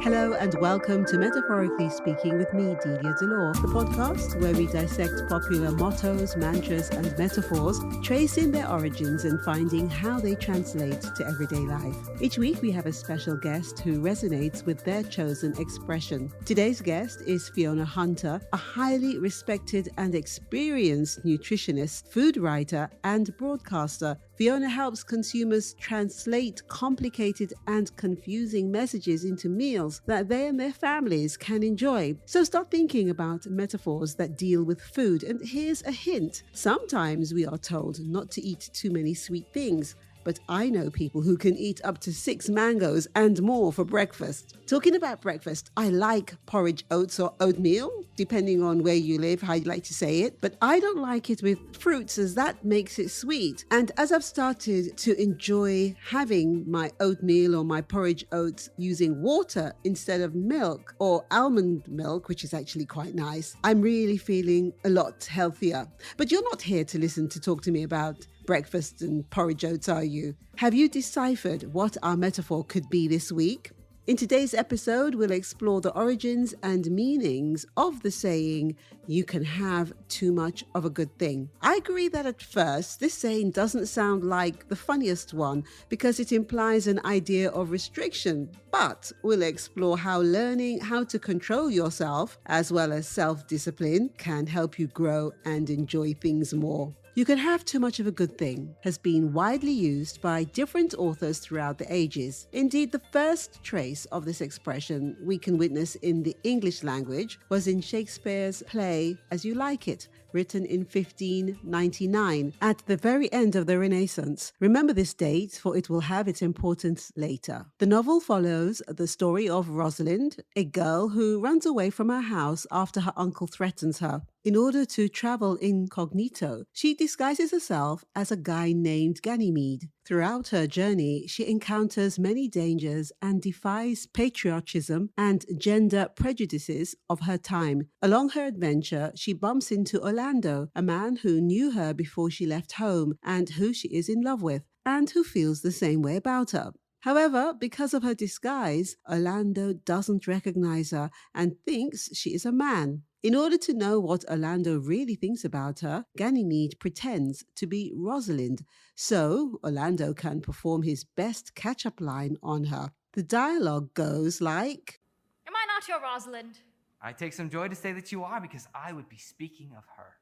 Hello and welcome to Metaphorically Speaking with me, Delia Dolor, the podcast where we dissect popular mottos, mantras and metaphors, tracing their origins and finding how they translate to everyday life. Each week we have a special guest who resonates with their chosen expression. Today's guest is Fiona Hunter, a highly respected and experienced nutritionist, food writer and broadcaster. Fiona helps consumers translate complicated and confusing messages into meals that they and their families can enjoy. So start thinking about metaphors that deal with food. And here's a hint. Sometimes we are told not to eat too many sweet things. But I know people who can eat up to 6 mangoes and more for breakfast. Talking about breakfast, I like porridge oats or oatmeal, depending on where you live, how you like to say it. But I don't like it with fruits as that makes it sweet. And as I've started to enjoy having my oatmeal or my porridge oats using water instead of milk or almond milk, which is actually quite nice, I'm really feeling a lot healthier. But you're not here to listen to talk to me about breakfast and porridge oats, are you? Have you deciphered what our metaphor could be this week? In today's episode, we'll explore the origins and meanings of the saying, you can have too much of a good thing. I agree that at first, this saying doesn't sound like the funniest one because it implies an idea of restriction, but we'll explore how learning how to control yourself, as well as self-discipline, can help you grow and enjoy things more. You can have too much of a good thing has been widely used by different authors throughout the ages. Indeed, the first trace of this expression we can witness in the English language was in Shakespeare's play As You Like It, written in 1599, at the very end of the Renaissance. Remember this date, for it will have its importance later. The novel follows the story of Rosalind, a girl who runs away from her house after her uncle threatens her. In order to travel incognito, she disguises herself as a guy named Ganymede. Throughout her journey, she encounters many dangers and defies patriotism and gender prejudices of her time. Along her adventure, she bumps into Orlando, a man who knew her before she left home and who she is in love with, and who feels the same way about her. However, because of her disguise, Orlando doesn't recognize her and thinks she is a man. In order to know what Orlando really thinks about her, Ganymede pretends to be Rosalind, so Orlando can perform his best catch-up line on her. The dialogue goes like, "Am I not your Rosalind?" I take some joy to say that you are, because I would be speaking of her.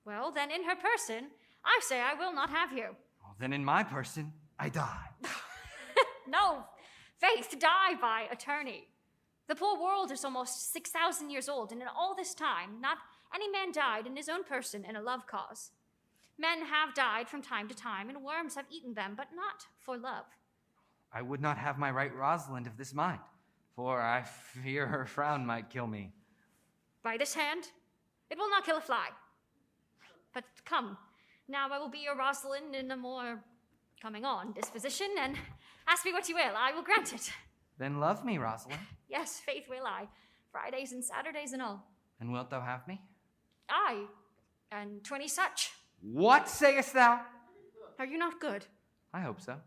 "Well, then in her person, I say I will not have you." Well, then in my person, I die. "No, Faith, die by attorney. The poor world is almost 6,000 years old, and in all this time, not any man died in his own person in a love cause. Men have died from time to time, and worms have eaten them, but not for love." I would not have my right Rosalind of this mind, for I fear her frown might kill me. "By this hand, it will not kill a fly. But come, now I will be your Rosalind in a more coming-on disposition, and ask me what you will, I will grant it." Then love me, Rosalind. "Yes, faith will I, Fridays and Saturdays and all." And wilt thou have me? "Aye, and 20 such." What sayest thou? "Are you not good?" I hope so.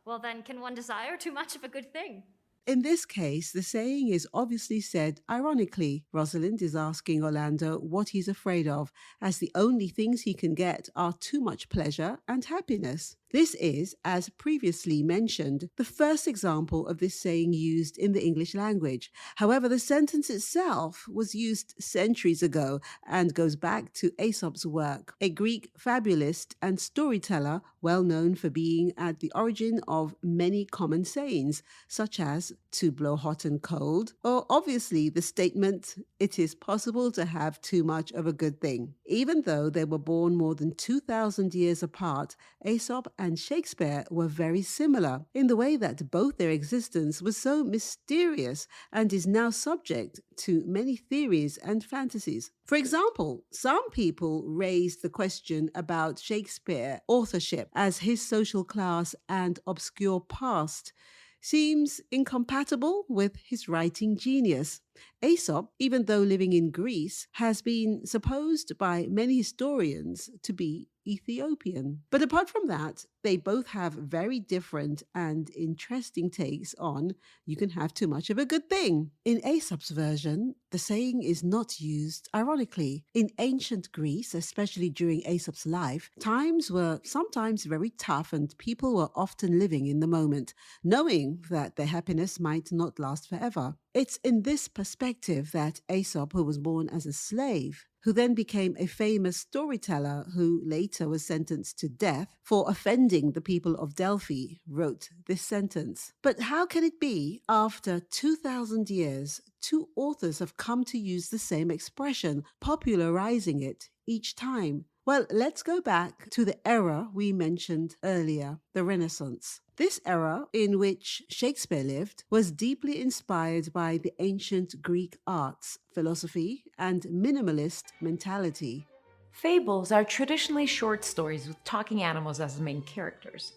"Well, then can one desire too much of a good thing?" in this case, the saying is obviously said ironically. Rosalind is asking Orlando what he's afraid of, as the only things he can get are too much pleasure and happiness. This is, as previously mentioned, the first example of this saying used in the English language. However, the sentence itself was used centuries ago and goes back to Aesop's work, a Greek fabulist and storyteller well known for being at the origin of many common sayings, such as to blow hot and cold, or obviously the statement, it is possible to have too much of a good thing. Even though they were born more than 2,000 years apart, Aesop and Shakespeare were very similar in the way that both their existence was so mysterious and is now subject to many theories and fantasies. For example, some people raised the question about Shakespeare authorship, as his social class and obscure past seems incompatible with his writing genius. Aesop, even though living in Greece, has been supposed by many historians to be Ethiopian. But apart from that, they both have very different and interesting takes on you can have too much of a good thing. In Aesop's version, the saying is not used ironically. In ancient Greece, especially during Aesop's life, times were sometimes very tough and people were often living in the moment, knowing that their happiness might not last forever. It's in this perspective that Aesop, who was born as a slave, who then became a famous storyteller who later was sentenced to death for offending the people of Delphi, wrote this sentence. But how can it be, after 2,000 years, two authors have come to use the same expression, popularizing it each time? Well, let's go back to the era we mentioned earlier, the Renaissance. This era, in which Shakespeare lived, was deeply inspired by the ancient Greek arts, philosophy, and minimalist mentality. Fables are traditionally short stories with talking animals as the main characters.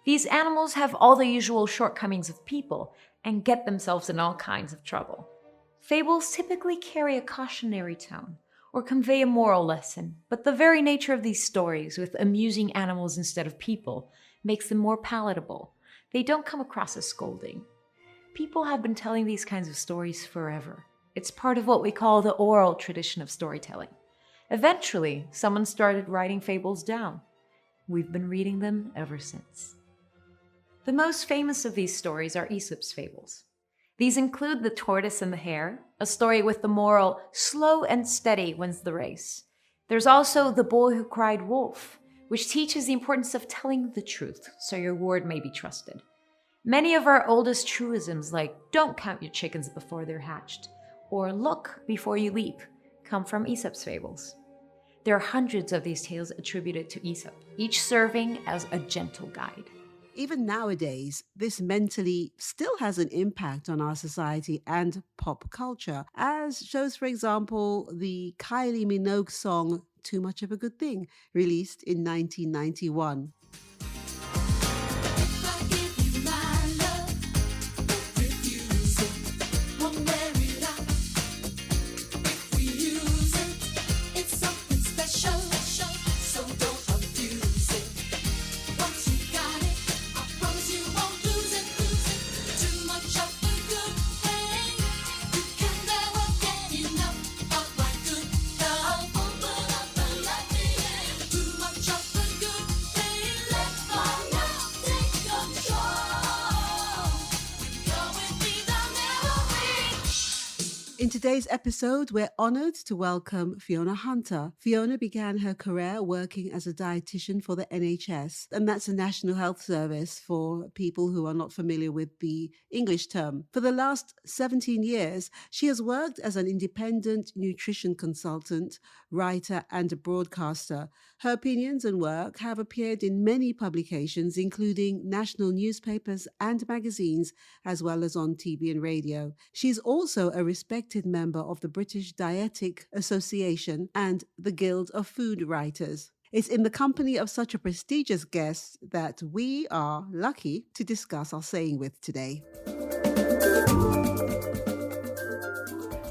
These animals have all the usual shortcomings of people and get themselves in all kinds of trouble. Fables typically carry a cautionary tone or convey a moral lesson, but the very nature of these stories, with amusing animals instead of people, makes them more palatable. They don't come across as scolding. People have been telling these kinds of stories forever. It's part of what we call the oral tradition of storytelling. Eventually, someone started writing fables down. We've been reading them ever since. The most famous of these stories are Aesop's fables. These include The Tortoise and the Hare, a story with the moral, slow and steady wins the race. There's also The Boy Who Cried Wolf, which teaches the importance of telling the truth so your word may be trusted. Many of our oldest truisms, like don't count your chickens before they're hatched, or look before you leap, come from Aesop's fables. There are hundreds of these tales attributed to Aesop, each serving as a gentle guide. Even nowadays, this mentally still has an impact on our society and pop culture, as shows, for example, the Kylie Minogue song Too Much of a Good Thing, released in 1991. In today's episode, we're honored to welcome Fiona Hunter. Fiona began her career working as a dietitian for the NHS, and that's the National Health Service for people who are not familiar with the English term. For the last 17 years, she has worked as an independent nutrition consultant, writer, and a broadcaster. Her opinions and work have appeared in many publications, including national newspapers and magazines, as well as on TV and radio. She's also a respected member of the British Dietetic Association and the Guild of Food Writers. It's in the company of such a prestigious guest that we are lucky to discuss our saying with today.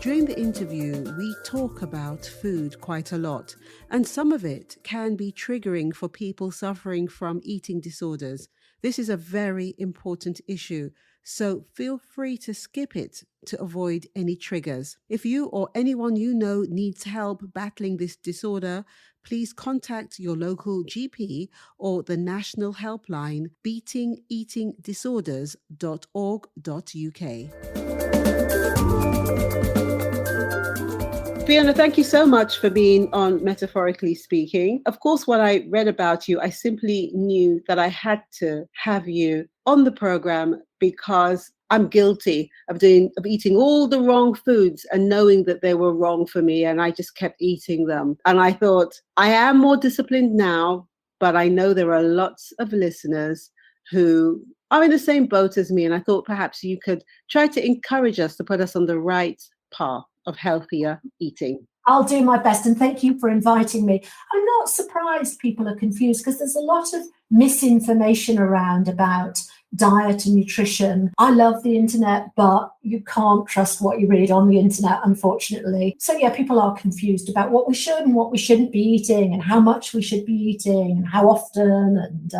During the interview, we talk about food quite a lot, and some of it can be triggering for people suffering from eating disorders. This is a very important issue, so feel free to skip it to avoid any triggers. If you or anyone you know needs help battling this disorder, please contact your local GP or the national helpline beatingeatingdisorders.org.uk. Fiona, thank you so much for being on Metaphorically Speaking. Of course, when I read about you, I simply knew that I had to have you on the program because I'm guilty of eating all the wrong foods and knowing that they were wrong for me, and I just kept eating them. And I thought, I am more disciplined now, but I know there are lots of listeners who are in the same boat as me, and I thought perhaps you could try to encourage us to put us on the right path of healthier eating. I'll do my best, and thank you for inviting me. I'm not surprised people are confused because there's a lot of misinformation around about diet and nutrition. I love the internet, but you can't trust what you read on the internet, unfortunately. So yeah, people are confused about what we should and what we shouldn't be eating and how much we should be eating and how often. And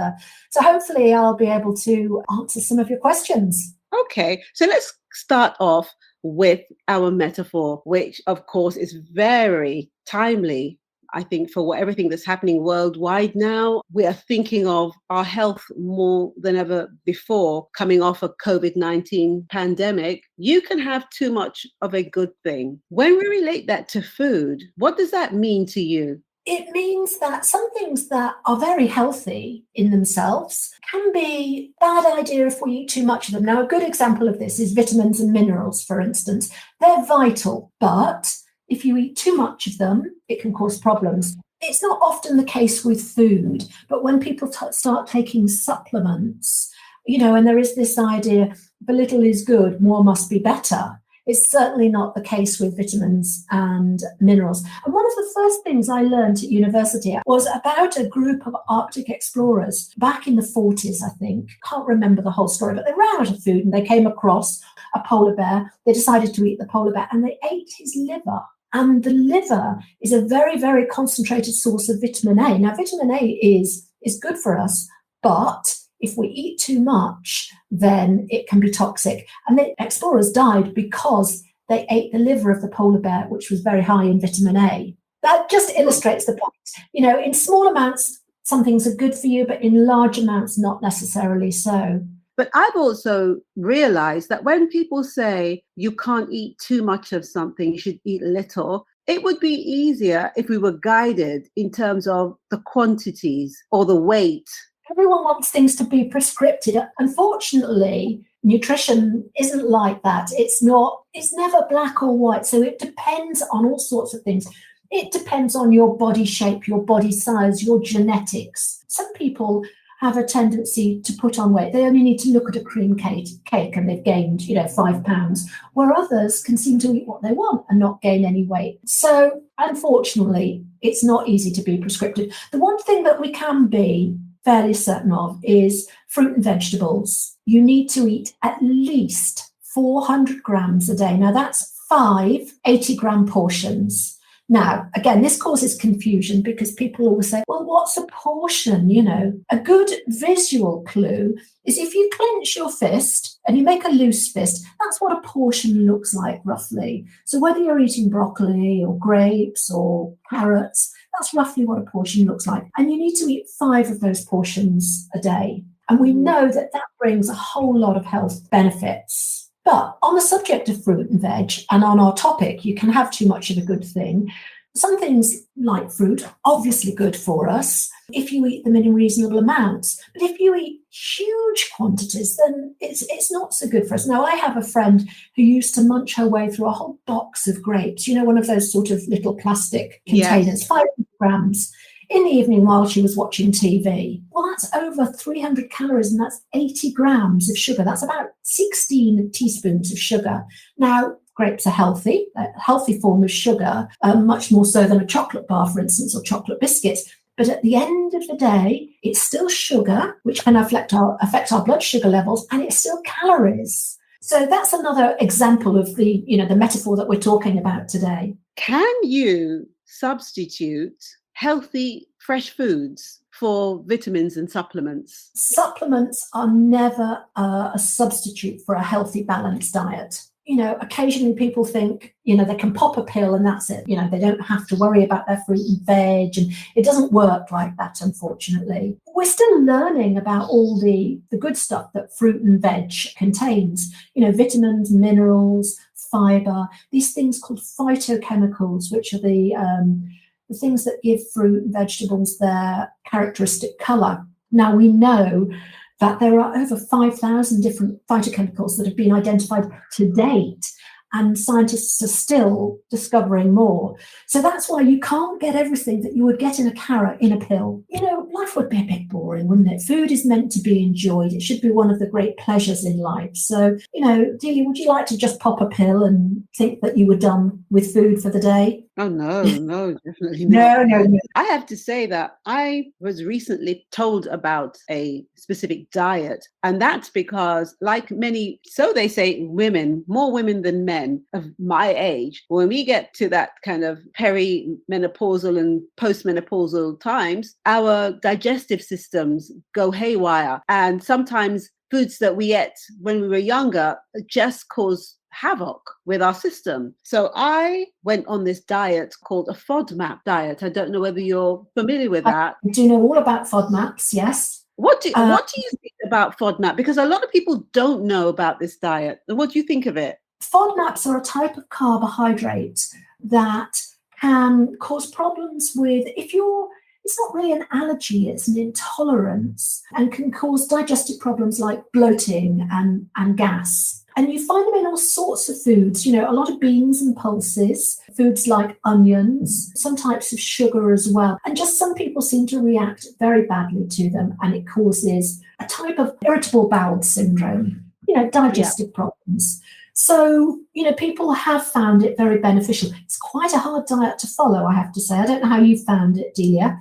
so hopefully I'll be able to answer some of your questions. Okay, so let's start off with our metaphor, which of course is very timely. I think for everything that's happening worldwide now, we are thinking of our health more than ever before, coming off a COVID-19 pandemic. You can have too much of a good thing. When we relate that to food, what does that mean to you? It means that some things that are very healthy in themselves can be a bad idea if we eat too much of them. Now, a good example of this is vitamins and minerals, for instance. They're vital, but if you eat too much of them, it can cause problems. It's not often the case with food, but when people start taking supplements, and there is this idea, the little is good, more must be better. It's certainly not the case with vitamins and minerals. And one of the first things I learned at university was about a group of Arctic explorers back in the 40s, I think. Can't remember the whole story, but they ran out of food and they came across a polar bear. They decided to eat the polar bear and they ate his liver. And the liver is a very, very concentrated source of vitamin A. Now, vitamin A is good for us, but if we eat too much, then it can be toxic. And the explorers died because they ate the liver of the polar bear, which was very high in vitamin A. That just illustrates the point. In small amounts, some things are good for you, but in large amounts, not necessarily so. But I've also realized that when people say you can't eat too much of something, you should eat little, it would be easier if we were guided in terms of the quantities or the weight. Everyone wants things to be prescripted. Unfortunately, nutrition isn't like that. It's never black or white. So it depends on all sorts of things. It depends on your body shape, your body size, your genetics. Some people have a tendency to put on weight. They only need to look at a cream cake and they've gained, 5 pounds, where others can seem to eat what they want and not gain any weight. So unfortunately, it's not easy to be prescriptive. The one thing that we can be fairly certain of is fruit and vegetables. You need to eat at least 400 grams a day. Now that's 5 80-gram portions. Now, again, this causes confusion because people always say, well, what's a portion? A good visual clue is if you clench your fist and you make a loose fist, that's what a portion looks like roughly. So whether you're eating broccoli or grapes or carrots, that's roughly what a portion looks like. And you need to eat 5 of those portions a day. And we know that brings a whole lot of health benefits. But on the subject of fruit and veg, and on our topic, you can have too much of a good thing. Some things like fruit, obviously good for us if you eat them in reasonable amounts. But if you eat huge quantities, then it's not so good for us. Now, I have a friend who used to munch her way through a whole box of grapes, one of those sort of little plastic containers, 500 grams. In the evening while she was watching TV. Well, that's over 300 calories and that's 80 grams of sugar. That's about 16 teaspoons of sugar. Now, grapes are healthy, a healthy form of sugar, much more so than a chocolate bar, for instance, or chocolate biscuits. But at the end of the day, it's still sugar, which can affect our blood sugar levels, and it's still calories. So that's another example of the metaphor that we're talking about today. Can you substitute healthy, fresh foods for vitamins and supplements? Supplements are never a substitute for a healthy, balanced diet. Occasionally people think, they can pop a pill and that's it. They don't have to worry about their fruit and veg. And it doesn't work like that, unfortunately. We're still learning about all the good stuff that fruit and veg contains. Vitamins, minerals, fiber, these things called phytochemicals, which are the things that give fruit and vegetables their characteristic colour. Now, we know that there are over 5,000 different phytochemicals that have been identified to date, and scientists are still discovering more. So that's why you can't get everything that you would get in a carrot in a pill. Life would be a bit boring, wouldn't it? Food is meant to be enjoyed. It should be one of the great pleasures in life. So, Delia, would you like to just pop a pill and think that you were done with food for the day? Oh, no, definitely not. No. I have to say that I was recently told about a specific diet, and that's because, like many, so they say, women, more women than men of my age, when we get to that kind of perimenopausal and postmenopausal times, our digestive systems go haywire. And sometimes foods that we ate when we were younger just cause havoc with our system. So I went on this diet called a FODMAP diet. I don't know whether you're familiar with that. I do know all about FODMAPs, yes. What do you think about FODMAP? Because a lot of people don't know about this diet. What do you think of it? FODMAPs are a type of carbohydrate that can cause problems with, it's not really an allergy, it's an intolerance, and can cause digestive problems like bloating and gas. And you find them in all sorts of foods, a lot of beans and pulses, foods like onions, some types of sugar as well. And just some people seem to react very badly to them, and it causes a type of irritable bowel syndrome, digestive problems. So, people have found it very beneficial. It's quite a hard diet to follow, I have to say. I don't know how you found it, Delia.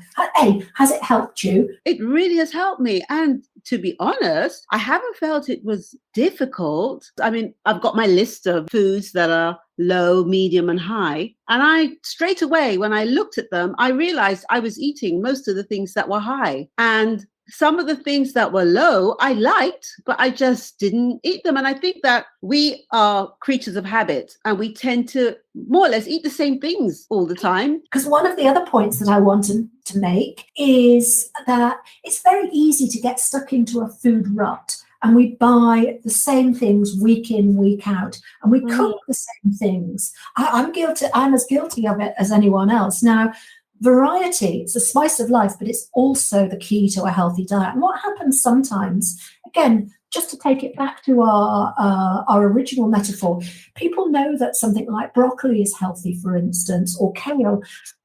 Has it helped you? It really has helped me. And to be honest, I haven't felt it was difficult. I mean, I've got my list of foods that are low, medium, and high. And I straight away, when I looked at them, I realized I was eating most of the things that were high. And some of the things that were low, I liked, but I just didn't eat them. And I think that we are creatures of habit, and we tend to more or less eat the same things all the time. Because one of the other points that I wanted to make is that it's very easy to get stuck into a food rut. And we buy the same things week in, week out, and we cook the same things. I'm guilty. I'm as guilty of it as anyone else. Now, variety, it's a spice of life, but it's also the key to a healthy diet. And what happens sometimes, again, just to take it back to our original metaphor, people know that something like broccoli is healthy, for instance, or kale,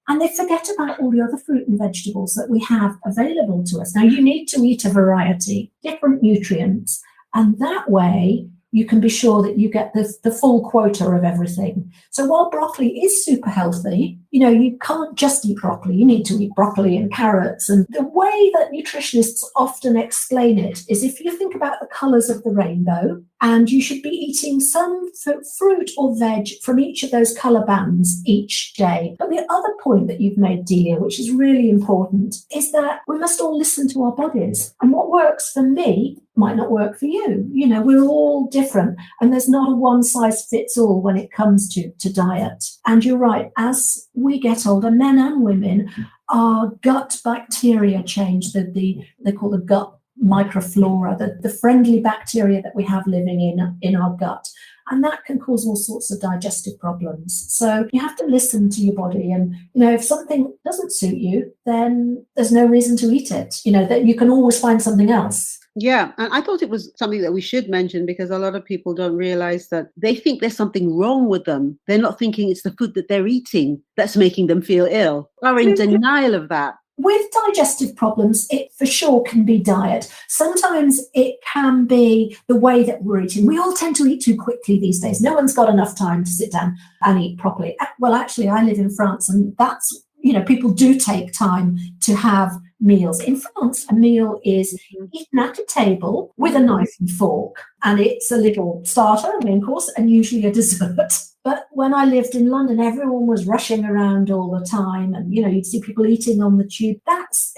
and they forget about all the other fruit and vegetables that we have available to us. Now, you need to eat a variety, different nutrients, and that way you can be sure that you get the full quota of everything. So while broccoli is super healthy, you can't just eat broccoli. You need to eat broccoli and carrots. And the way that nutritionists often explain it is, if you think about the colours of the rainbow, and you should be eating some fruit or veg from each of those colour bands each day. But the other point that you've made, Delia, which is really important, is that we must all listen to our bodies. And what works for me might not work for you. We're all different, and there's not a one size fits all when it comes to diet. And you're right, as we get older, men and women, our gut bacteria change. They call the gut microflora, the friendly bacteria that we have living in our gut. And that can cause all sorts of digestive problems. So you have to listen to your body. And, if something doesn't suit you, then there's no reason to eat it. That you can always find something else. Yeah, and I thought it was something that we should mention, because a lot of people don't realize that they think there's something wrong with them. They're not thinking it's the food that they're eating that's making them feel ill. Are in denial of that. With digestive problems, it for sure can be diet. Sometimes it can be the way that we're eating. We all tend to eat too quickly these days. No one's got enough time to sit down and eat properly. Well, actually, I live in France, and that's, people do take time to have meals. In France, a meal is eaten at a table with a knife and fork, and it's a little starter, a main course, and usually a dessert. But when I lived in London, everyone was rushing around all the time, and you'd see people eating on the tube.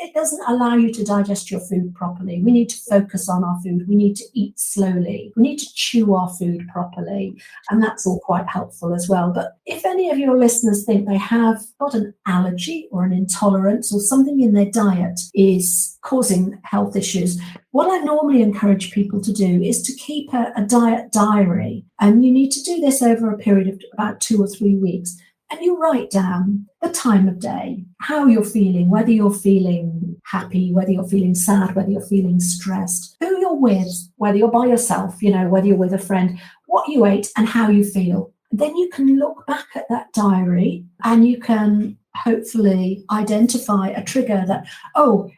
It doesn't allow you to digest your food properly. We need to focus on our food. We need to eat slowly. We need to chew our food properly, and that's all quite helpful as well. But if any of your listeners think they have got an allergy or an intolerance, or something in their diet is causing health issues, what I normally encourage people to do is to keep a diet diary. And you need to do this over a period of about 2 or 3 weeks. And you write down the time of day, how you're feeling, whether you're feeling happy, whether you're feeling sad, whether you're feeling stressed, who you're with, whether you're by yourself, whether you're with a friend, what you ate and how you feel. Then you can look back at that diary, and you can hopefully identify a trigger that,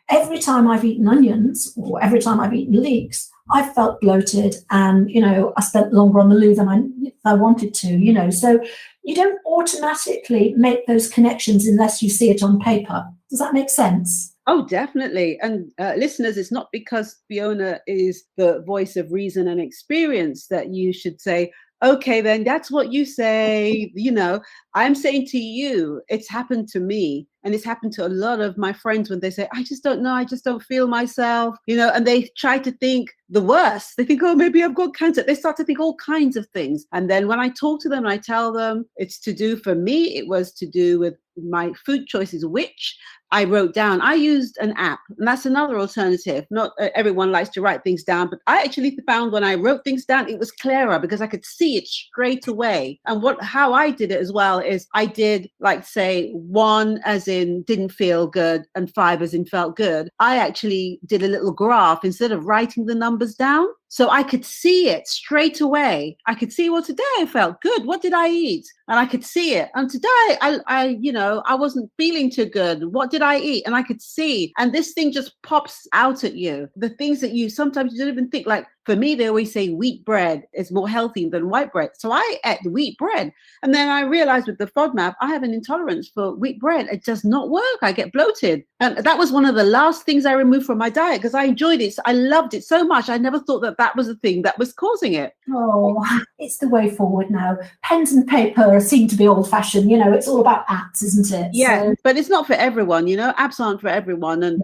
every time I've eaten onions, or every time I've eaten leeks, I've felt bloated, and I spent longer on the loo than I wanted to. So you don't automatically make those connections unless you see it on paper. Does that make sense? Oh, definitely. And listeners, it's not because Fiona is the voice of reason and experience that you should say, okay, then that's what you say. I'm saying to you, it's happened to me. And it's happened to a lot of my friends when they say, I just don't know. I just don't feel myself, and they try to think the worst. They think, oh, maybe I've got cancer. They start to think all kinds of things. And then when I talk to them, I tell them it's to do, for me, it was to do with my food choices, which I wrote down. I used an app, and that's another alternative. Not everyone likes to write things down, but I actually found when I wrote things down, it was clearer because I could see it straight away. And how I did it as well is I did, like, say 1 as in didn't feel good and 5 as in felt good. I actually did a little graph instead of writing the numbers down. So I could see it straight away. I could see, well, today I felt good. What did I eat? And I could see it. And today I wasn't feeling too good. What did I eat? And I could see. And this thing just pops out at you. The things that you sometimes you don't even think, like, for me, they always say wheat bread is more healthy than white bread. So I ate wheat bread. And then I realized with the FODMAP, I have an intolerance for wheat bread. It does not work. I get bloated. And that was one of the last things I removed from my diet because I enjoyed it. I loved it so much. I never thought that was the thing that was causing it. Oh, it's the way forward now. Pens and paper seem to be old fashioned. It's all about apps, isn't it? Yeah, so, but it's not for everyone. Apps aren't for everyone. And,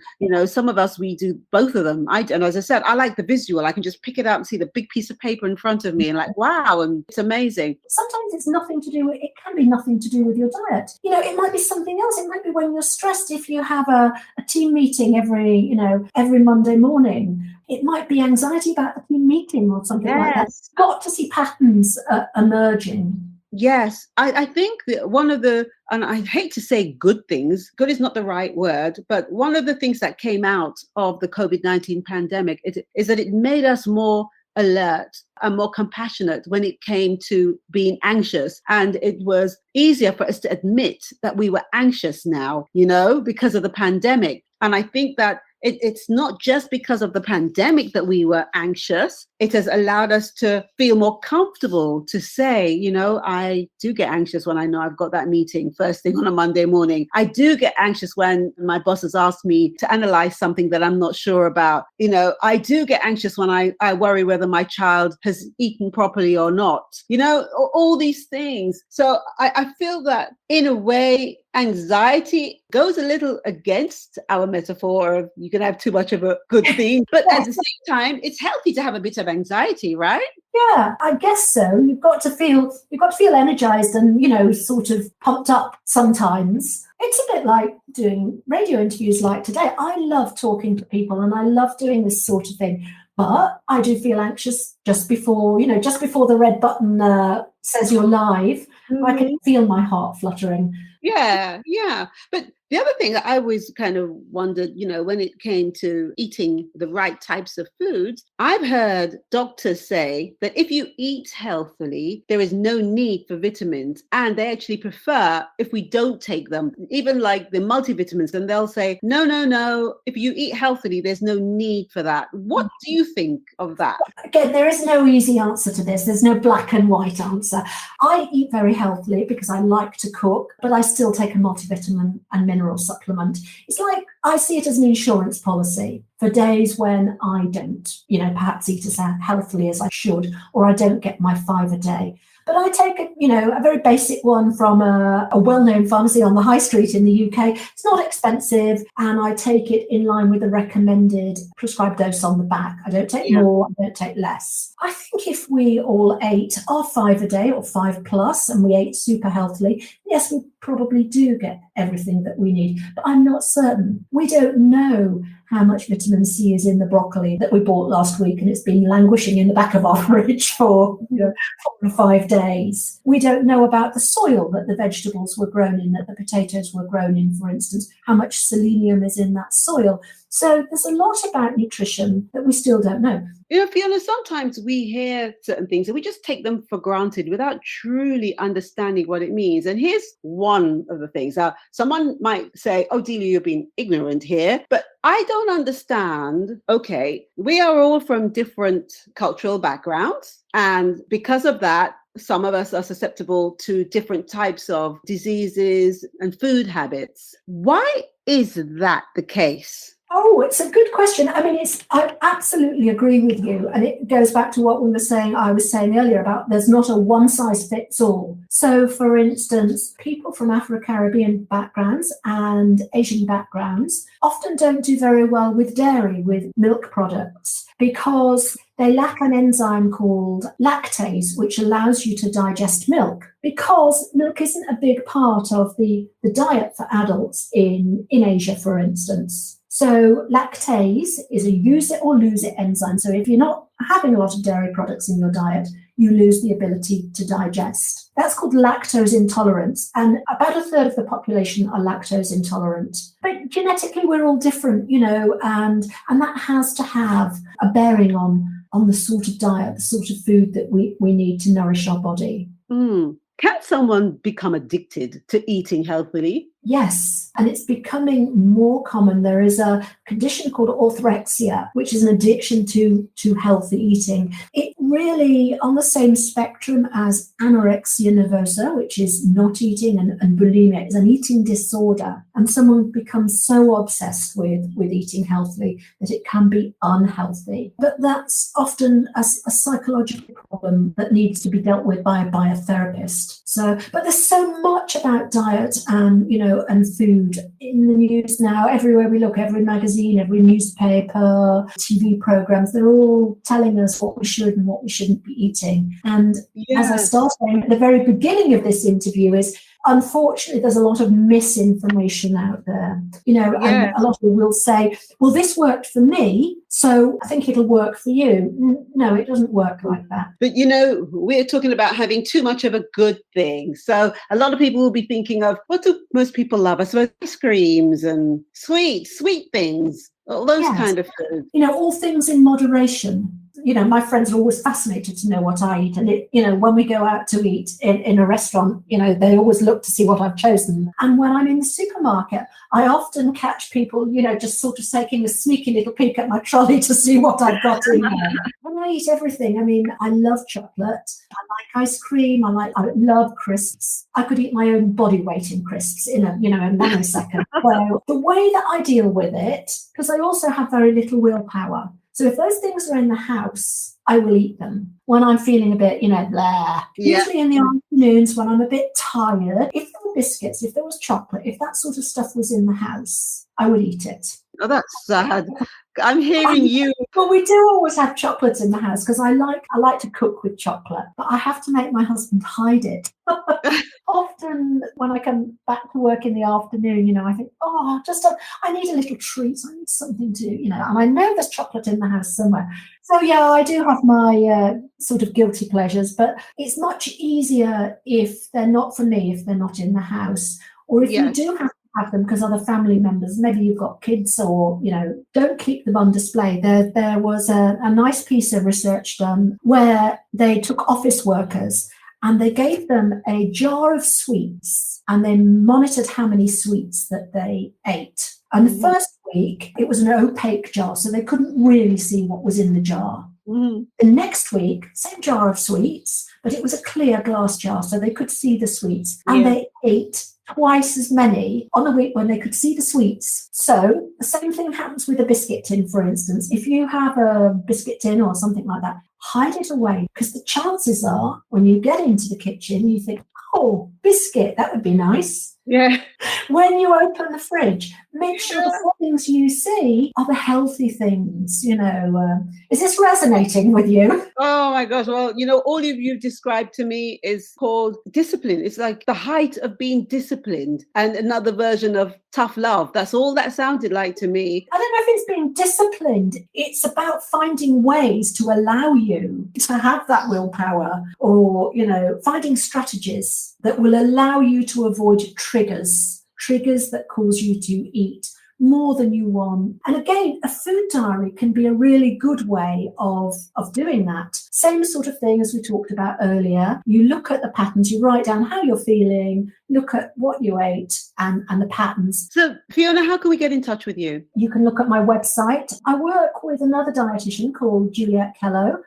some of us, we do both of them. And as I said, I like the visual. I can just pick it up and see the big piece of paper in front of me and like, wow, and it's amazing. Sometimes it can be nothing to do with your diet. It might be something else. It might be when you're stressed, if you have a team meeting every Monday morning. It might be anxiety about the team meeting or something like that. You've got to see patterns emerging. Yes, I think that one of the, and I hate to say good things, good is not the right word, but one of the things that came out of the COVID-19 pandemic is that it made us more alert and more compassionate when it came to being anxious. And it was easier for us to admit that we were anxious now, because of the pandemic. And I think that it's not just because of the pandemic that we were anxious. It has allowed us to feel more comfortable to say, I do get anxious when I know I've got that meeting first thing on a Monday morning. I do get anxious when my boss has asked me to analyze something that I'm not sure about. I do get anxious when I worry whether my child has eaten properly or not. All these things. So I feel that in a way, anxiety goes a little against our metaphor of you can have too much of a good thing, but at the same time, it's healthy to have a bit of anxiety, right? Yeah, I guess so. You've got to feel energized and, sort of pumped up sometimes. It's a bit like doing radio interviews like today. I love talking to people and I love doing this sort of thing. But I do feel anxious just before the red button says you're live. Mm-hmm. I can feel my heart fluttering. Yeah. But the other thing that I always kind of wondered, when it came to eating the right types of foods, I've heard doctors say that if you eat healthily, there is no need for vitamins. And they actually prefer if we don't take them, even like the multivitamins. And they'll say, no, if you eat healthily, there's no need for that. What do you think of that? Again, there is no easy answer to this. There's no black and white answer. I eat very healthily because I like to cook, but I still take a multivitamin and mineral supplement. It's like I see it as an insurance policy for days when I don't, perhaps eat as healthily as I should, or I don't get my 5 a day. But I take a very basic one from a well-known pharmacy on the high street in the UK. It's not expensive, and I take it in line with the recommended prescribed dose on the back. I don't take more, I don't take less. I think if we all ate our 5 a day or 5 plus, and we ate super healthily, yes, we probably do get everything that we need. But I'm not certain. We don't know how much vitamin C is in the broccoli that we bought last week, and it's been languishing in the back of our fridge for 4 or 5 days. We don't know about the soil that the vegetables were grown in, that the potatoes were grown in, for instance, how much selenium is in that soil. So there's a lot about nutrition that we still don't know. Fiona, sometimes we hear certain things and we just take them for granted without truly understanding what it means. And here's one of the things. Someone might say, oh, Delia, you're being ignorant here, but I don't understand. Okay, we are all from different cultural backgrounds. And because of that, some of us are susceptible to different types of diseases and food habits. Why is that the case? Oh, it's a good question. I mean, I absolutely agree with you. And it goes back to what I was saying earlier about there's not a one size fits all. So, for instance, people from Afro-Caribbean backgrounds and Asian backgrounds often don't do very well with dairy, with milk products, because they lack an enzyme called lactase, which allows you to digest milk, because milk isn't a big part of the diet for adults in Asia, for instance. So lactase is a use it or lose it enzyme. So if you're not having a lot of dairy products in your diet, you lose the ability to digest. That's called lactose intolerance. And about a third of the population are lactose intolerant. But genetically, we're all different, and that has to have a bearing on the sort of diet, the sort of food that we need to nourish our body. Can someone become addicted to eating healthily? Yes, and it's becoming more common. There is a condition called orthorexia, which is an addiction to healthy eating. It really on the same spectrum as anorexia nervosa, which is not eating, and bulimia is an eating disorder. And someone becomes so obsessed with eating healthily that it can be unhealthy. But that's often a psychological problem that needs to be dealt with by a therapist. So, but there's so much about diet and food in the news now. Everywhere we look, every magazine, every newspaper, TV programs, they're all telling us what we should and what we shouldn't be eating. And as I started saying at the very beginning of this interview is, unfortunately, there's a lot of misinformation out there, and a lot of people will say, well, this worked for me, so I think it'll work for you. No, it doesn't work like that. But, we're talking about having too much of a good thing. So a lot of people will be thinking of, what do most people love? I suppose ice creams and sweet things, all those kind of foods. All things in moderation. My friends are always fascinated to know what I eat. And, when we go out to eat in a restaurant, they always look to see what I've chosen. And when I'm in the supermarket, I often catch people, just sort of taking a sneaky little peek at my trolley to see what I've got in there. And I eat everything. I mean, I love chocolate. I like ice cream. I love crisps. I could eat my own body weight in crisps in a nanosecond. So the way that I deal with it, because I also have very little willpower. So if those things are in the house, I will eat them when I'm feeling a bit, blah. Usually in the afternoons when I'm a bit tired, if there were biscuits, if there was chocolate, if that sort of stuff was in the house, I would eat it. Oh, that's sad. I'm hearing you. Well, we do always have chocolate in the house because I like to cook with chocolate, but I have to make my husband hide it. Often when I come back to work in the afternoon, I think, I need a little treat. I need something to, and I know there's chocolate in the house somewhere. So, I do have my sort of guilty pleasures, but it's much easier if they're not for me, if they're not in the house, or if you do have them because other family members, maybe you've got kids or, don't keep them on display. There was a nice piece of research done where they took office workers and they gave them a jar of sweets and they monitored how many sweets that they ate. And the first week, it was an opaque jar, so they couldn't really see what was in the jar. The next week, same jar of sweets, but it was a clear glass jar, so they could see the sweets. And they ate twice as many on a week when they could see the sweets. So the same thing happens with a biscuit tin, for instance. If you have a biscuit tin or something like that, hide it away, because the chances are when you get into the kitchen, you think, oh, biscuit, that would be nice. Yeah. When you open the fridge, make sure the things you see are the healthy things, Is this resonating with you? Oh my gosh. Well, all of you've described to me is called discipline. It's like the height of being disciplined and another version of tough love. That's all that sounded like to me. I don't know if it's being disciplined. It's about finding ways to allow you to have that willpower or, finding strategies that will allow you to avoid triggers that cause you to eat more than you want. And again, a food diary can be a really good way of doing that. Same sort of thing as we talked about earlier. You look at the patterns, you write down how you're feeling, look at what you ate and the patterns. So, Fiona, how can we get in touch with you? You can look at my website. I work with another dietitian called Juliet Kello.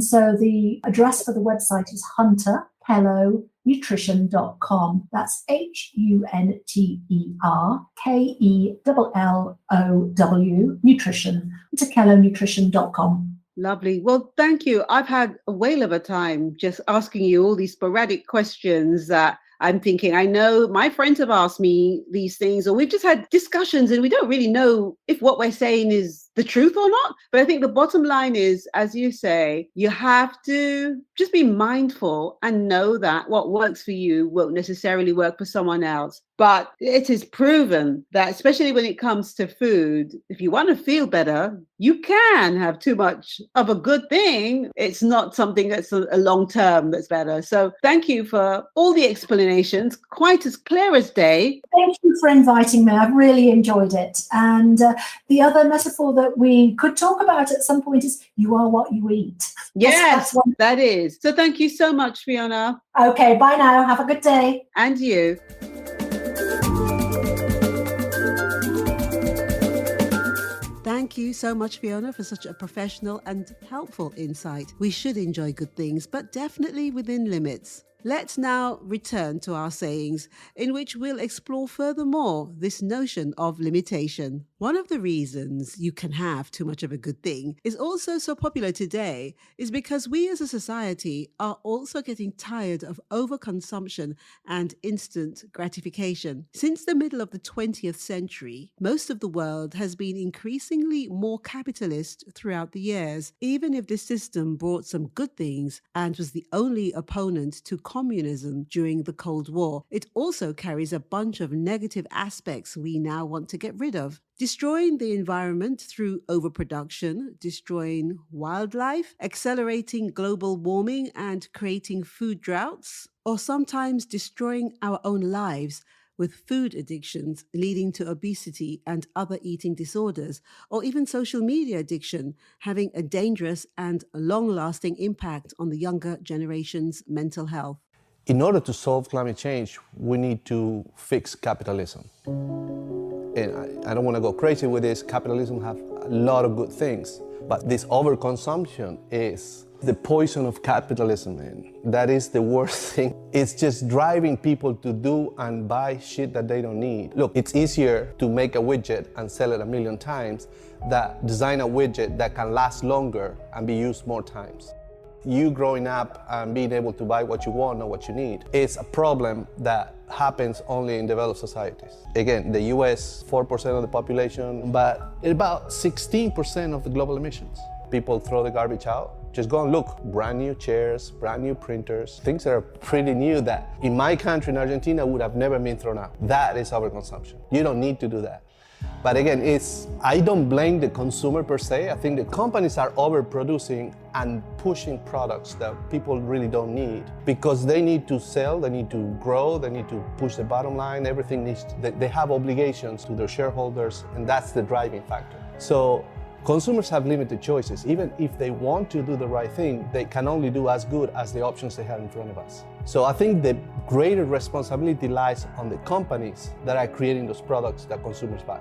So the address for the website is hunterkellonutrition.com. That's HUNTERKELLOW nutrition. hunterkellonutrition.com. Lovely. Well, thank you. I've had a whale of a time just asking you all these sporadic questions that I'm thinking, I know my friends have asked me these things, or we've just had discussions and we don't really know if what we're saying is the truth or not. But I think the bottom line is, as you say, you have to just be mindful and know that what works for you won't necessarily work for someone else. But it is proven that, especially when it comes to food, if you want to feel better, you can have too much of a good thing. It's not something that's a long term that's better. So thank you for all the explanations, quite as clear as day. Thank you for inviting me. I've really enjoyed it. And the other metaphor that we could talk about at some point is you are what you eat. Yes, that is. So thank you so much, Fiona. Okay, bye now. Have a good day. And you. Thank you so much, Fiona, for such a professional and helpful insight. We should enjoy good things, but definitely within limits. Let's now return to our sayings, in which we'll explore furthermore this notion of limitation. One of the reasons you can have too much of a good thing is also so popular today is because we as a society are also getting tired of overconsumption and instant gratification. Since the middle of the 20th century, most of the world has been increasingly more capitalist throughout the years, even if this system brought some good things and was the only opponent to communism during the Cold War. It also carries a bunch of negative aspects we now want to get rid of. Destroying the environment through overproduction, destroying wildlife, accelerating global warming and creating food droughts, or sometimes destroying our own lives with food addictions leading to obesity and other eating disorders, or even social media addiction having a dangerous and long-lasting impact on the younger generation's mental health. In order to solve climate change, we need to fix capitalism. And I don't want to go crazy with this. Capitalism has a lot of good things, but this overconsumption is the poison of capitalism, and that is the worst thing. It's just driving people to do and buy shit that they don't need. Look, it's easier to make a widget and sell it 1 million times than design a widget that can last longer and be used more times. You growing up and being able to buy what you want or what you need is a problem that happens only in developed societies. Again, the US, 4% of the population, but about 16% of the global emissions. People throw the garbage out. Just go and look, brand new chairs, brand new printers, things that are pretty new that in my country, in Argentina, would have never been thrown out. That is overconsumption. You don't need to do that. But again, I don't blame the consumer per se. I think the companies are overproducing and pushing products that people really don't need because they need to sell, they need to grow, they need to push the bottom line. Everything they have obligations to their shareholders, and that's the driving factor. So consumers have limited choices. Even if they want to do the right thing, they can only do as good as the options they have in front of us. So I think the greater responsibility lies on the companies that are creating those products that consumers buy.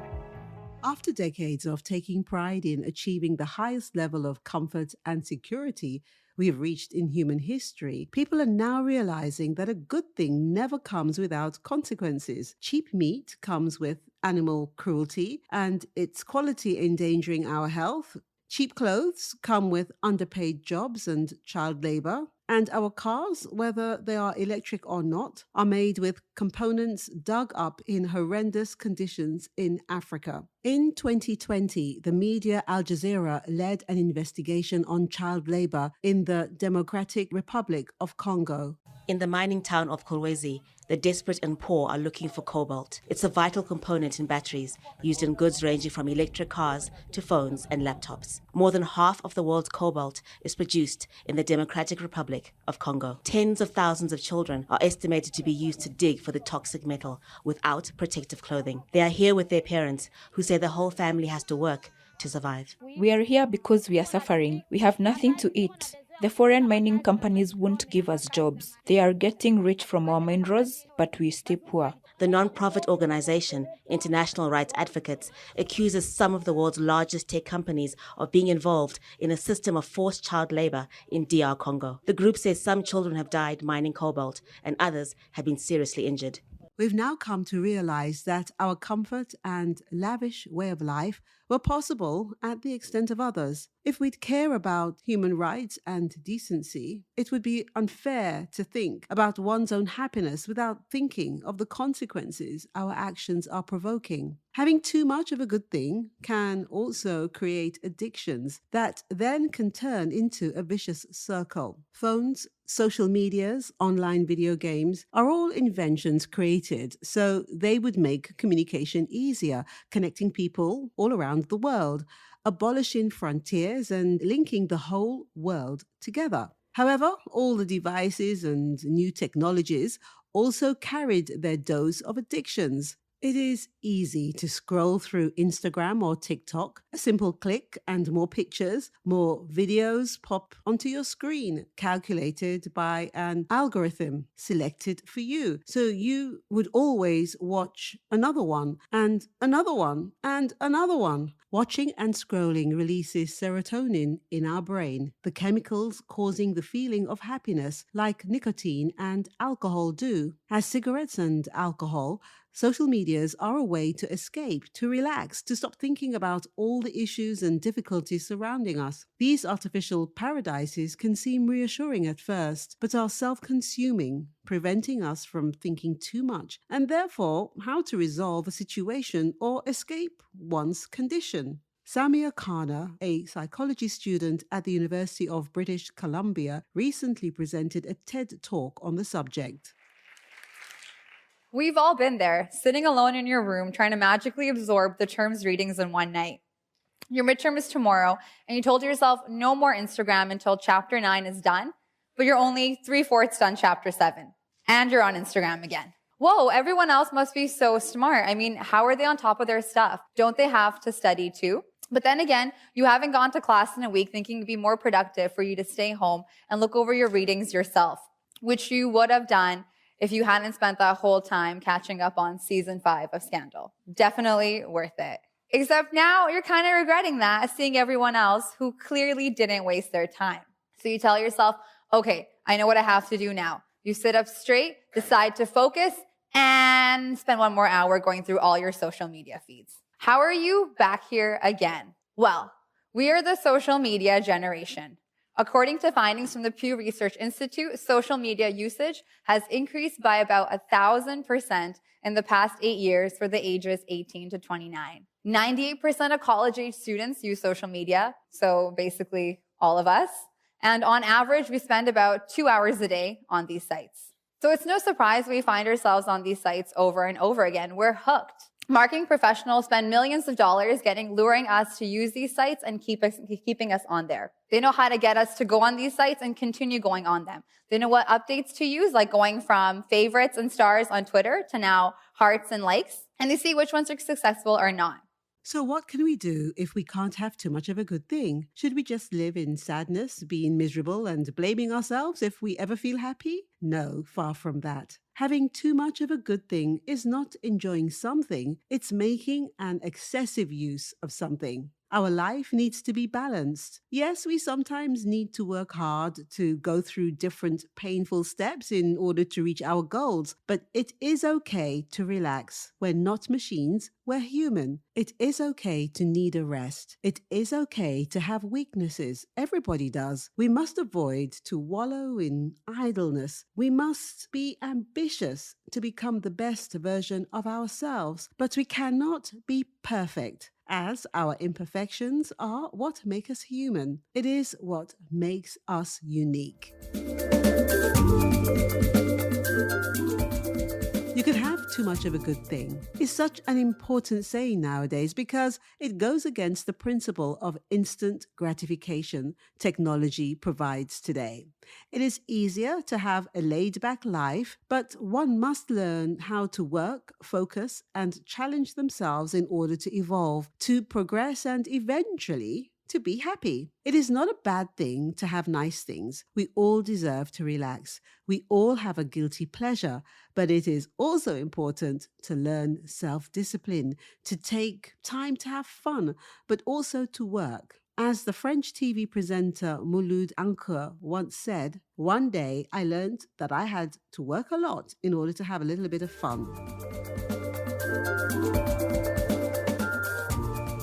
After decades of taking pride in achieving the highest level of comfort and security we have reached in human history, people are now realizing that a good thing never comes without consequences. Cheap meat comes with animal cruelty and its quality endangering our health. Cheap clothes come with underpaid jobs and child labor. And our cars, whether they are electric or not, are made with components dug up in horrendous conditions in Africa. In 2020, the media Al Jazeera led an investigation on child labor in the Democratic Republic of Congo. In the mining town of Kolwezi, The desperate and poor are looking for cobalt. It's a vital component in batteries, used in goods ranging from electric cars to phones and laptops. More than half of the world's cobalt is produced in the Democratic Republic of Congo. Tens of thousands of children are estimated to be used to dig for the toxic metal without protective clothing. They are here with their parents, who say the whole family has to work to survive. We are here because we are suffering. We have nothing to eat. The foreign mining companies won't give us jobs. They are getting rich from our minerals, but we stay poor. The non-profit organization, International Rights Advocates, accuses some of the world's largest tech companies of being involved in a system of forced child labor in DR Congo. The group says some children have died mining cobalt and others have been seriously injured. We've now come to realize that our comfort and lavish way of life were possible at the extent of others. If we'd care about human rights and decency, it would be unfair to think about one's own happiness without thinking of the consequences our actions are provoking. Having too much of a good thing can also create addictions that then can turn into a vicious circle. Phones, social medias, online video games are all inventions created so they would make communication easier, connecting people all around the world, abolishing frontiers and linking the whole world together. However, all the devices and new technologies also carried their dose of addictions. It is easy to scroll through Instagram or TikTok. A simple click and more pictures, more videos pop onto your screen, calculated by an algorithm selected for you. So you would always watch another one and another one and another one. Watching and scrolling releases serotonin in our brain, the chemicals causing the feeling of happiness like nicotine and alcohol do. As cigarettes and alcohol, social medias are a way to escape, to relax, to stop thinking about all the issues and difficulties surrounding us. These artificial paradises can seem reassuring at first, but are self-consuming, preventing us from thinking too much, and therefore how to resolve a situation or escape one's condition. Samia Khanna, a psychology student at the University of British Columbia, recently presented a TED Talk on the subject. We've all been there, sitting alone in your room trying to magically absorb the term's readings in one night. Your midterm is tomorrow, and you told yourself no more Instagram until chapter 9 is done, but you're only 3/4 done chapter 7, and you're on Instagram again. Whoa, everyone else must be so smart. I mean, how are they on top of their stuff? Don't they have to study too? But then again, you haven't gone to class in a week thinking it'd be more productive for you to stay home and look over your readings yourself, which you would have done if you hadn't spent that whole time catching up on season 5 of Scandal. Definitely worth it. Except now you're kind of regretting that, seeing everyone else who clearly didn't waste their time. So you tell yourself, okay, I know what I have to do now. You sit up straight, decide to focus, and spend one more hour going through all your social media feeds. How are you back here again? Well, we are the social media generation. According to findings from the Pew Research Institute, social media usage has increased by about 1,000% in the past 8 years for the ages 18 to 29. 98% of college-age students use social media, so basically all of us. And on average, we spend about 2 hours a day on these sites. So it's no surprise we find ourselves on these sites over and over again. We're hooked. Marketing professionals spend millions of dollars luring us to use these sites and keeping us on there. They know how to get us to go on these sites and continue going on them. They know what updates to use, like going from favorites and stars on Twitter to now hearts and likes. And they see which ones are successful or not. So what can we do if we can't have too much of a good thing? Should we just live in sadness, being miserable and blaming ourselves if we ever feel happy? No, far from that. Having too much of a good thing is not enjoying something, it's making an excessive use of something. Our life needs to be balanced. Yes, we sometimes need to work hard to go through different painful steps in order to reach our goals, but it is okay to relax. We're not machines, we're human. It is okay to need a rest. It is okay to have weaknesses. Everybody does. We must avoid to wallow in idleness. We must be ambitious to become the best version of ourselves, but we cannot be perfect, as our imperfections are what make us human. It is what makes us unique. You can have too much of a good thing is such an important saying nowadays because it goes against the principle of instant gratification technology provides today. It is easier to have a laid-back life, but one must learn how to work, focus, and challenge themselves in order to evolve, to progress, and eventually to be happy. It is not a bad thing to have nice things. We all deserve to relax. We all have a guilty pleasure, but it is also important to learn self-discipline, to take time to have fun, but also to work. As the French TV presenter Mouloud Ancre once said, one day I learned that I had to work a lot in order to have a little bit of fun.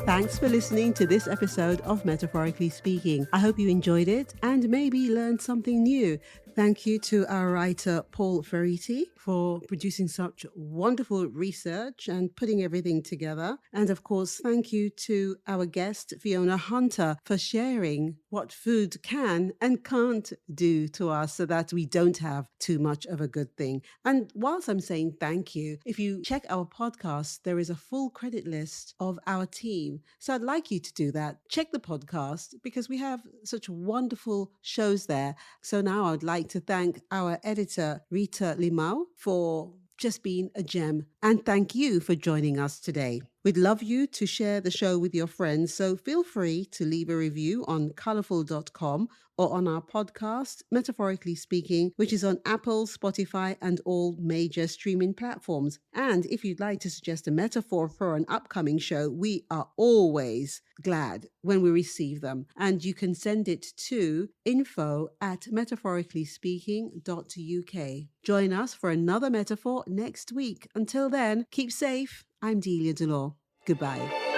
Thanks for listening to this episode of Metaphorically Speaking. I hope you enjoyed it and maybe learned something new. Thank you to our writer Paul Ferretti for producing such wonderful research and putting everything together. And of course, thank you to our guest Fiona Hunter for sharing what food can and can't do to us so that we don't have too much of a good thing. And whilst I'm saying thank you, if you check our podcast, there is a full credit list of our team. So I'd like you to do that. Check the podcast because we have such wonderful shows there. So now I'd like to thank our editor, Rita Limao, for just being a gem. And thank you for joining us today. We'd love you to share the show with your friends, so feel free to leave a review on colourful.com or on our podcast, Metaphorically Speaking, which is on Apple, Spotify, and all major streaming platforms. And if you'd like to suggest a metaphor for an upcoming show, we are always glad when we receive them. And you can send it to info@metaphoricallyspeaking.uk. Join us for another metaphor next week. Until then, keep safe. I'm Delia Dolor. Goodbye.